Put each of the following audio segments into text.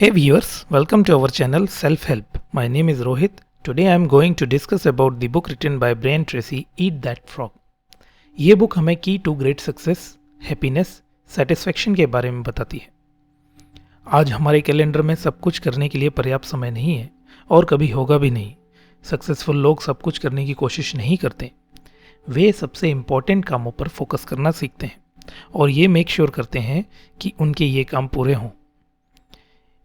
Hey viewers, welcome to our channel Self Help. My name is Rohit. Today I am going to discuss about the book written by Brian Tracy, Eat That Frog. ये book हमें key to great success, happiness, satisfaction के बारे में बताती है। आज हमारे calendar में सब कुछ करने के लिए पर्याप्त समय नहीं है और कभी होगा भी नहीं। सक्सेसफुल लोग सब कुछ करने की कोशिश नहीं करते। वे सबसे इम्पोर्टेंट कामों पर फोकस करना सीखते हैं और ये मेक श्योर करते हैं कि उनके ये काम पूरे हों।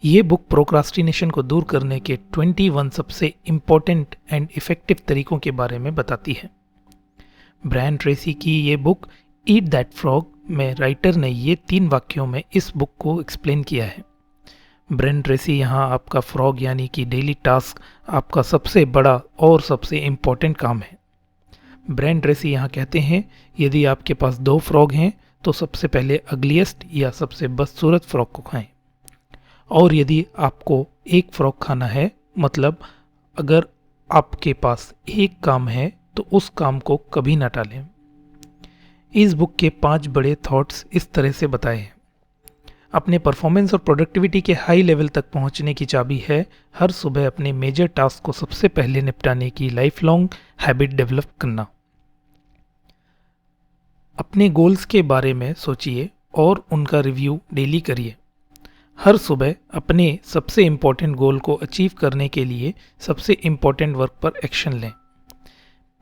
ये बुक प्रोक्रास्टिनेशन को दूर करने के 21 सबसे इम्पोर्टेंट एंड इफ़ेक्टिव तरीकों के बारे में बताती है। ब्रायन ट्रेसी की ये बुक ईट दैट फ्रॉग में राइटर ने ये 3 वाक्यों में इस बुक को एक्सप्लेन किया है। ब्रायन ट्रेसी यहाँ आपका फ्रॉग यानी कि डेली टास्क आपका सबसे बड़ा और सबसे इम्पोर्टेंट काम है। ब्रायन ट्रेसी यहाँ कहते हैं यदि आपके पास 2 फ्रॉग हैं तो सबसे पहले अगलीस्ट या सबसे बदसूरत फ्रॉग को खाएं, और यदि आपको एक फ्रॉग खाना है मतलब अगर आपके पास एक काम है तो उस काम को कभी ना टालें। इस बुक के 5 बड़े थॉट्स इस तरह से बताए हैं। अपने परफॉर्मेंस और प्रोडक्टिविटी के हाई लेवल तक पहुंचने की चाबी है हर सुबह अपने मेजर टास्क को सबसे पहले निपटाने की लाइफ लॉन्ग हैबिट डेवलप करना। अपने गोल्स के बारे में सोचिए और उनका रिव्यू डेली करिए। हर सुबह अपने सबसे इम्पोर्टेंट गोल को अचीव करने के लिए सबसे इम्पोर्टेंट वर्क पर एक्शन लें।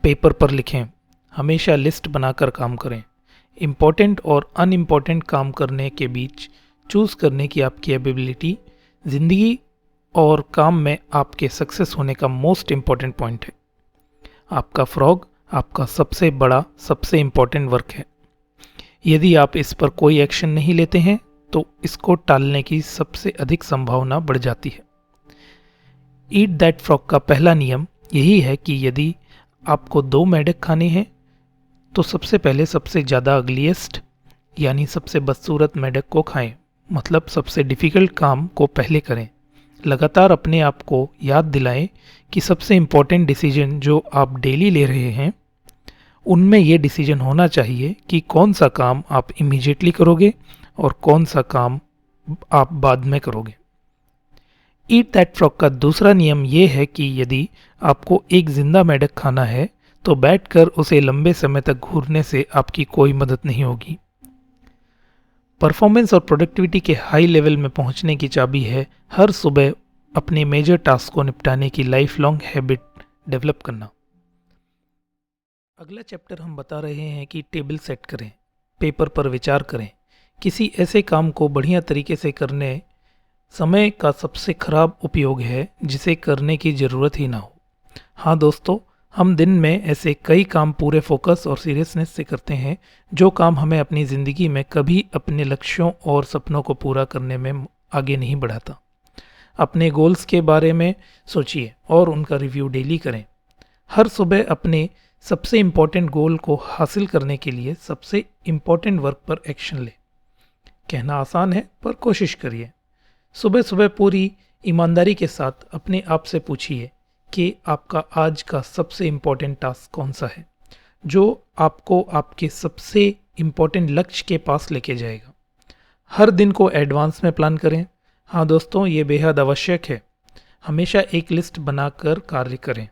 पेपर पर लिखें, हमेशा लिस्ट बनाकर काम करें। इम्पोर्टेंट और अनइम्पोर्टेंट काम करने के बीच चूज़ करने की आपकी एबिलिटी ज़िंदगी और काम में आपके सक्सेस होने का मोस्ट इम्पोर्टेंट पॉइंट है। आपका फ्रॉग आपका सबसे बड़ा सबसे इम्पोर्टेंट वर्क है। यदि आप इस पर कोई एक्शन नहीं लेते हैं तो इसको टालने की सबसे अधिक संभावना बढ़ जाती है। ईट दैट फ्रॉग का पहला नियम यही है कि यदि आपको 2 मेढक खाने हैं तो सबसे पहले सबसे ज़्यादा अगलीस्ट यानी सबसे बदसूरत मेढक को खाएं, मतलब सबसे डिफ़िकल्ट काम को पहले करें। लगातार अपने आप को याद दिलाएं कि सबसे इम्पोर्टेंट डिसीजन जो आप डेली ले रहे हैं उनमें ये डिसीजन होना चाहिए कि कौन सा काम आप इमीडिएटली करोगे और कौन सा काम आप बाद में करोगे। ईट दैट फ्रॉग का दूसरा नियम ये है कि यदि आपको एक जिंदा मेढक खाना है तो बैठकर उसे लंबे समय तक घूरने से आपकी कोई मदद नहीं होगी। परफॉर्मेंस और प्रोडक्टिविटी के हाई लेवल में पहुंचने की चाबी है हर सुबह अपने मेजर टास्क को निपटाने की लाइफ लॉन्ग हैबिट डेवलप करना। अगला चैप्टर हम बता रहे हैं कि टेबल सेट करें, पेपर पर विचार करें। किसी ऐसे काम को बढ़िया तरीके से करने समय का सबसे खराब उपयोग है जिसे करने की ज़रूरत ही ना हो। हाँ दोस्तों, हम दिन में ऐसे कई काम पूरे फोकस और सीरियसनेस से करते हैं जो काम हमें अपनी ज़िंदगी में कभी अपने लक्ष्यों और सपनों को पूरा करने में आगे नहीं बढ़ाता। अपने गोल्स के बारे में सोचिए और उनका रिव्यू डेली करें। हर सुबह अपने सबसे इम्पोर्टेंट गोल को हासिल करने के लिए सबसे इम्पोर्टेंट वर्क पर एक्शन लें। कहना आसान है पर कोशिश करिए। सुबह सुबह पूरी ईमानदारी के साथ अपने आप से पूछिए कि आपका आज का सबसे इम्पोर्टेंट टास्क कौन सा है जो आपको आपके सबसे इम्पोर्टेंट लक्ष्य के पास लेके जाएगा। हर दिन को एडवांस में प्लान करें। हाँ दोस्तों, ये बेहद आवश्यक है। हमेशा एक लिस्ट बनाकर कार्य करें।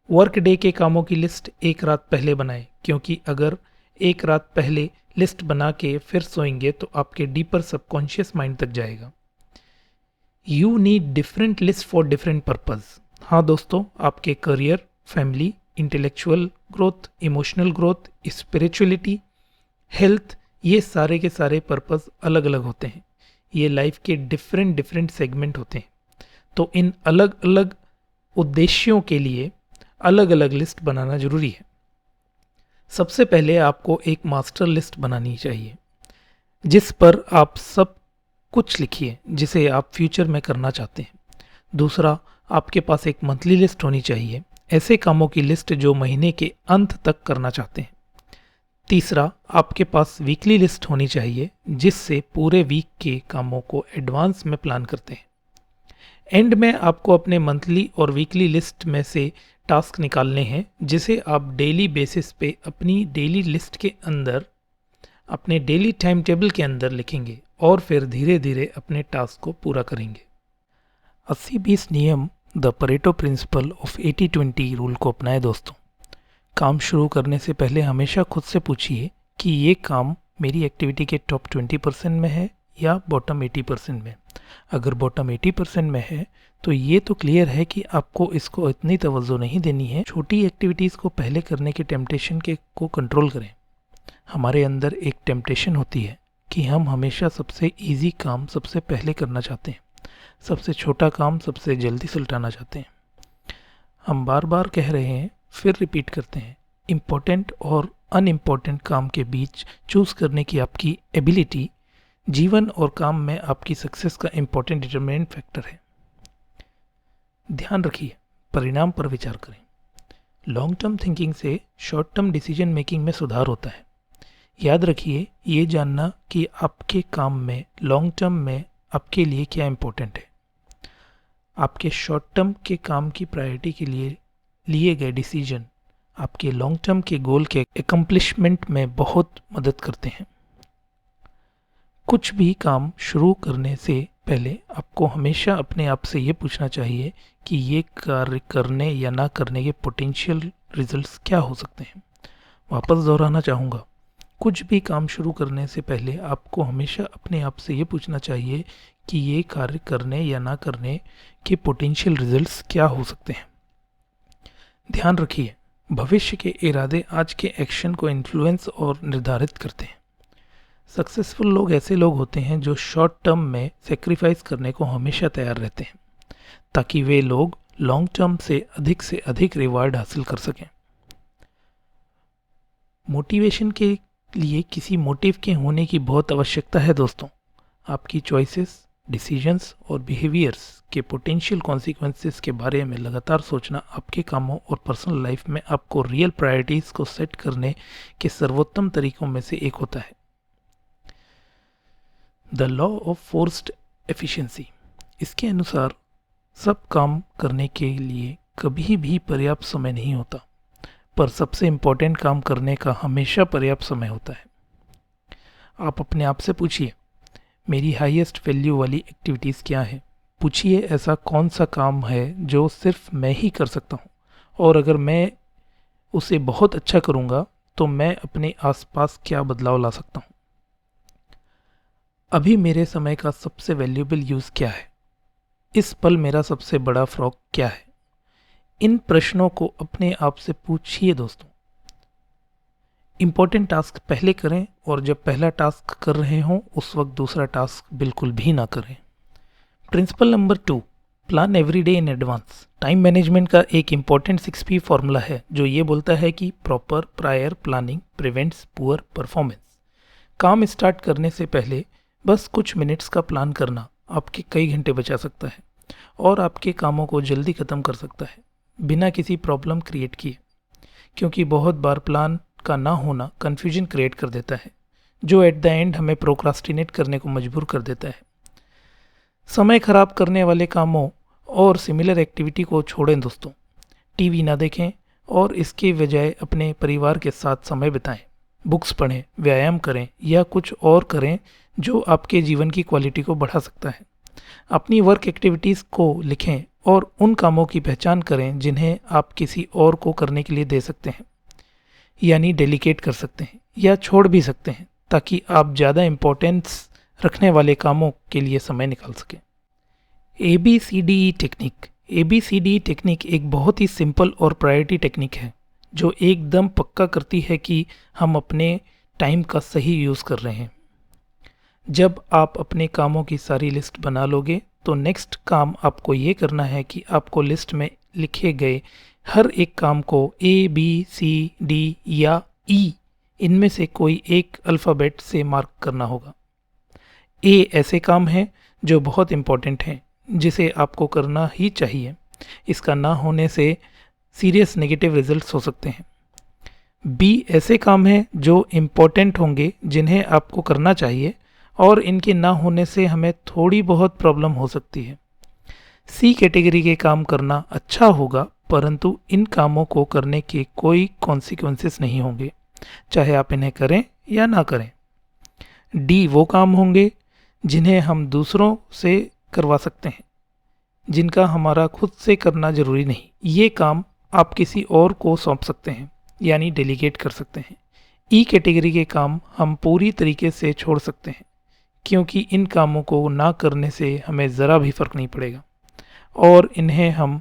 वर्क डे के कामों की लिस्ट एक रात पहले बनाएं, क्योंकि अगर एक रात पहले लिस्ट बना के फिर सोएंगे तो आपके डीपर सबकॉन्शियस माइंड तक जाएगा। You need different list for different purpose. हाँ दोस्तों, आपके career, family, intellectual growth, emotional growth, spirituality, health, ये सारे के सारे पर्पज़ अलग अलग होते हैं। ये लाइफ के डिफरेंट सेगमेंट होते हैं। तो इन अलग अलग उद्देश्यों के लिए अलग अलग लिस्ट बनाना जरूरी है। सबसे पहले आपको एक मास्टर लिस्ट बनानी चाहिए जिस पर आप सब कुछ लिखिए जिसे आप फ्यूचर में करना चाहते हैं। दूसरा, आपके पास एक मंथली लिस्ट होनी चाहिए, ऐसे कामों की लिस्ट जो महीने के अंत तक करना चाहते हैं। तीसरा, आपके पास वीकली लिस्ट होनी चाहिए जिससे पूरे वीक के कामों को एडवांस में प्लान करते हैं। एंड में आपको अपने मंथली और वीकली लिस्ट में से टास्क निकालने हैं जिसे आप डेली बेसिस पे अपनी डेली लिस्ट के अंदर अपने डेली टाइम टेबल के अंदर लिखेंगे और फिर धीरे धीरे अपने टास्क को पूरा करेंगे। 80-20 नियम, the Pareto principle of 80-20 rule को अपनाएं दोस्तों। काम शुरू करने से पहले हमेशा खुद से पूछिए कि ये काम मेरी एक्टिविटी के टॉप 20% में है या बॉटम 80% में। अगर बॉटम 80% में है तो ये तो क्लियर है कि आपको इसको इतनी तवज्जो नहीं देनी है। छोटी एक्टिविटीज़ को पहले करने के टेम्पटेशन के को कंट्रोल करें। हमारे अंदर एक टेम्पटेशन होती है कि हम हमेशा सबसे इजी काम सबसे पहले करना चाहते हैं, सबसे छोटा काम सबसे जल्दी सुलटाना चाहते हैं। हम बार बार कह रहे हैं, फिर रिपीट करते हैं, इम्पोर्टेंट और अनइम्पोर्टेंट काम के बीच चूज़ करने की आपकी एबिलिटी जीवन और काम में आपकी सक्सेस का इम्पोर्टेंट डिटरमिनेंट फैक्टर है। ध्यान रखिए, परिणाम पर विचार करें। लॉन्ग टर्म थिंकिंग से शॉर्ट टर्म डिसीजन मेकिंग में सुधार होता है। याद रखिए, ये जानना कि आपके काम में लॉन्ग टर्म में आपके लिए क्या इम्पोर्टेंट है। आपके शॉर्ट टर्म के काम की प्रायोरिटी के लिए गए डिसीजन आपके लॉन्ग टर्म के गोल के एकम्प्लिशमेंट में बहुत मदद करते हैं। कुछ भी काम शुरू करने से पहले आपको हमेशा अपने आप से ये पूछना चाहिए कि ये कार्य करने या ना करने के पोटेंशियल रिजल्ट्स क्या हो सकते हैं। वापस दोहराना चाहूँगा, कुछ भी काम शुरू करने से पहले आपको हमेशा अपने आप से ये पूछना चाहिए कि ये कार्य करने या ना करने के पोटेंशियल रिजल्ट्स क्या हो सकते हैं। ध्यान रखिए, भविष्य के इरादे आज के एक्शन को इन्फ्लुएंस और निर्धारित करते हैं। सक्सेसफुल लोग ऐसे लोग होते हैं जो शॉर्ट टर्म में सेक्रीफाइस करने को हमेशा तैयार रहते हैं ताकि वे लोग लॉन्ग टर्म से अधिक रिवार्ड हासिल कर सकें। मोटिवेशन के लिए किसी मोटिव के होने की बहुत आवश्यकता है दोस्तों। आपकी चॉइसेस, डिसीजंस और बिहेवियर्स के पोटेंशियल कॉन्सिक्वेंसेस के बारे में लगातार सोचना आपके कामों और पर्सनल लाइफ में आपको रियल प्रायोरिटीज़ को सेट करने के सर्वोत्तम तरीकों में से एक होता है। The law of forced efficiency, इसके अनुसार सब काम करने के लिए कभी भी पर्याप्त समय नहीं होता, पर सबसे इम्पोर्टेंट काम करने का हमेशा पर्याप्त समय होता है। आप अपने आप से पूछिए, मेरी हाईएस्ट वैल्यू वाली एक्टिविटीज़ क्या है। पूछिए, ऐसा कौन सा काम है जो सिर्फ मैं ही कर सकता हूँ, और अगर मैं उसे बहुत अच्छा करूँगा तो मैं अपने आसपास क्या बदलाव ला सकता हूँ। अभी मेरे समय का सबसे वैल्यूएबल यूज़ क्या है। इस पल मेरा सबसे बड़ा फ्रॉक क्या है। इन प्रश्नों को अपने आप से पूछिए दोस्तों। इम्पोर्टेंट टास्क पहले करें, और जब पहला टास्क कर रहे हों उस वक्त दूसरा टास्क बिल्कुल भी ना करें। Principle number 2, plan every day in advance. Time management का एक इम्पॉर्टेंट 6P फॉर्मूला है जो ये बोलता है कि proper prior planning prevents poor performance. काम स्टार्ट करने से पहले बस कुछ मिनट्स का प्लान करना आपके कई घंटे बचा सकता है और आपके कामों को जल्दी ख़त्म कर सकता है बिना किसी प्रॉब्लम क्रिएट किए, क्योंकि बहुत बार प्लान का ना होना कन्फ्यूजन क्रिएट कर देता है जो एट द एंड हमें प्रोक्रास्टिनेट करने को मजबूर कर देता है। समय खराब करने वाले कामों और सिमिलर एक्टिविटी को छोड़ें दोस्तों। टीवी ना देखें और इसके बजाय अपने परिवार के साथ समय बिताएं, बुक्स पढ़ें, व्यायाम करें या कुछ और करें जो आपके जीवन की क्वालिटी को बढ़ा सकता है। अपनी वर्क एक्टिविटीज़ को लिखें और उन कामों की पहचान करें जिन्हें आप किसी और को करने के लिए दे सकते हैं, यानी डेलीकेट कर सकते हैं या छोड़ भी सकते हैं, ताकि आप ज़्यादा इम्पोर्टेंस रखने वाले कामों के लिए समय निकाल सकें। ABCDE technique. ABCDE टेक्निक एक बहुत ही सिंपल और प्रायोरिटी टेक्निक है जो एकदम पक्का करती है कि हम अपने टाइम का सही यूज़ कर रहे हैं। जब आप अपने कामों की सारी लिस्ट बना लोगे तो नेक्स्ट काम आपको ये करना है कि आपको लिस्ट में लिखे गए हर एक काम को ABCD या E इनमें से कोई एक अल्फ़ाबेट से मार्क करना होगा। A ऐसे काम हैं जो बहुत इम्पोर्टेंट हैं जिसे आपको करना ही चाहिए। इसका ना होने से सीरियस नेगेटिव रिजल्ट्स हो सकते हैं। B ऐसे काम हैं जो इम्पोर्टेंट होंगे जिन्हें आपको करना चाहिए और इनके ना होने से हमें थोड़ी बहुत प्रॉब्लम हो सकती है। C कैटेगरी के काम करना अच्छा होगा, परंतु इन कामों को करने के कोई कॉन्सिक्वेंसेस नहीं होंगे, चाहे आप इन्हें करें या ना करें। डी वो काम होंगे जिन्हें हम दूसरों से करवा सकते हैं, जिनका हमारा खुद से करना ज़रूरी नहीं। ये काम आप किसी और को सौंप सकते हैं, यानी डेलीगेट कर सकते हैं। ई कैटेगरी के काम हम पूरी तरीके से छोड़ सकते हैं, क्योंकि इन कामों को ना करने से हमें ज़रा भी फ़र्क नहीं पड़ेगा और इन्हें हम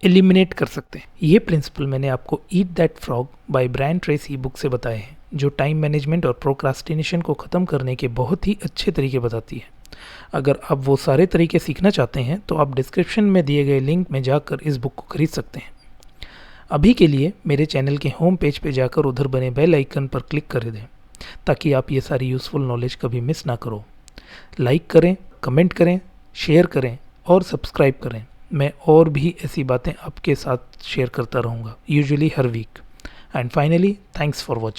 एलिमिनेट कर सकते हैं। ये प्रिंसिपल मैंने आपको Eat That Frog by Brian Tracy book से बताए हैं, जो टाइम मैनेजमेंट और प्रोक्रास्टिनेशन को ख़त्म करने के बहुत ही अच्छे तरीके बताती है। अगर आप वो सारे तरीके सीखना चाहते हैं तो आप डिस्क्रिप्शन में दिए गए लिंक में जाकर इस बुक को खरीद सकते हैं। अभी के लिए मेरे चैनल के होम पेज पे जाकर उधर बने बेल आइकन पर क्लिक कर दें, ताकि आप ये सारी यूज़फुल नॉलेज कभी मिस ना करो। लाइक करें, कमेंट करें, शेयर करें और सब्सक्राइब करें। मैं और भी ऐसी बातें आपके साथ शेयर करता रहूँगा, यूजुअली हर week. And finally, thanks for watching.